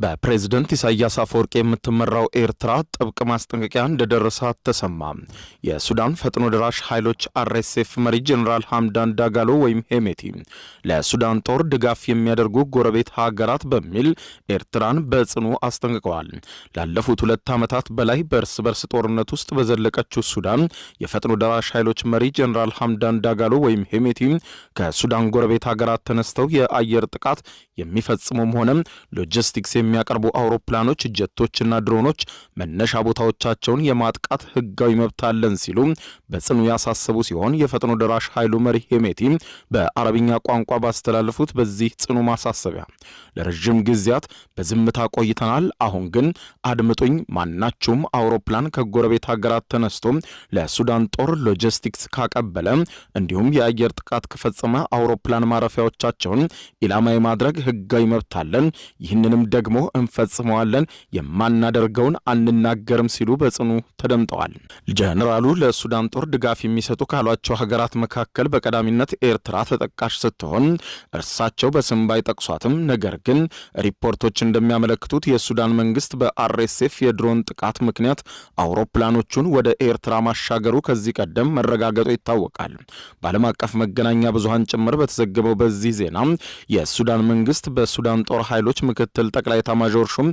በፕሬዝዳንት ኢሳያስ አፈወርቂ የምትመራው ኤርትራ ጥብቅ ማስጠንቀቂያ እንደደረሳት ተሰማ። የሱዳን ፈጥኖ ደራሽ ኃይሎች አርኤስኤፍ መሪ ጀነራል ሐምዳን ዳጋሎ ወይም ሄሜቲ ለሱዳን ጦር ድጋፍ የሚያደርጉ ጎረቤት ሀገራት በሚል ኤርትራን በጽኑ አስጠንቅቀዋል። ላለፉት 2 ዓመታት በላይ በእርስ በርስ ጦርነት ውስጥ በዘለቀችው ሱዳን የፈጥኖ ደራሽ ኃይሎች መሪ ጀነራል ሐምዳን ዳጋሎ ወይም ሄሜቲ ከሱዳን ጎረቤት ሀገራት ተነስተው የአየር ጥቃት የሚፈጽሙም ሆነ ሎጂስቲክስ የሚያቀርቡ አውሮፕላኖች፣ ጀቶችና ድሮኖች መነሻ ቦታዎቻቸውን የማጥቃት ህጋዊ መብት አለን ሲሉ በጽኑ ያሳሰቡ ሲሆን የፈጥኖ ደራሽ ኃይሉ መሪ ሄሜቲ በአረብኛ ቋንቋ ባስተላለፉት በዚህ ጽኑ ማሳሰቢያ ለረጅም ጊዜያት በዝምታ ቆይተናል። አሁን ግን አድምጡኝ። ማናቸውም አውሮፕላን ከጎረቤት ሀገራት ተነስቶ ለሱዳን ጦር ሎጂስቲክስ ካቀበለ እንዲሁም የአየር ጥቃት ከፈጸመ አውሮፕላን ማረፊያዎቻቸውን ኢላማ የማድረግ ህጋዊ መብት አለን። ይህንንም ደግሞ እንፈጽመዋለን፣ የማናደርገውን አንናገርም ሲሉ በጽኑ ተደምጠዋል። ጀነራሉ ለሱዳን ጦር ድጋፍ የሚሰጡ ካሏቸው ሀገራት መካከል በቀዳሚነት ኤርትራ ተጠቃሽ ስትሆን እርሳቸው በስም ባይጠቅሷትም ነገር ግን ሪፖርቶች እንደሚያመለክቱት የሱዳን መንግስት በአርኤስኤፍ የድሮን ጥቃት ምክንያት አውሮፕላኖቹን ወደ ኤርትራ ማሻገሩ ከዚህ ቀደም መረጋገጡ ይታወቃል። በዓለም አቀፍ መገናኛ ብዙሃን ጭምር በተዘገበው በዚህ ዜና የሱዳን መንግስት በሱዳን ጦር ኃይሎች ምክትል ጠቅላይ ኤታማዦር ሹም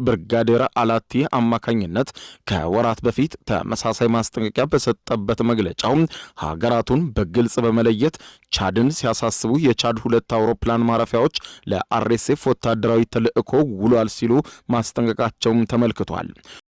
ብርጋዴር አላቲ አማካኝነት ከወራት በፊት ተመሳሳይ ማስጠንቀቂያ በሰጠበት መግለጫው ሀገራቱን በግልጽ በመለየት ቻድን ሲያሳስቡ የቻድ 2 አውሮፕላን ማረፊያዎች ለአርኤስኤፍ ወታደራዊ ተልዕኮ ውሏል ሲሉ ማስጠንቀቃቸውም ተመልክቷል።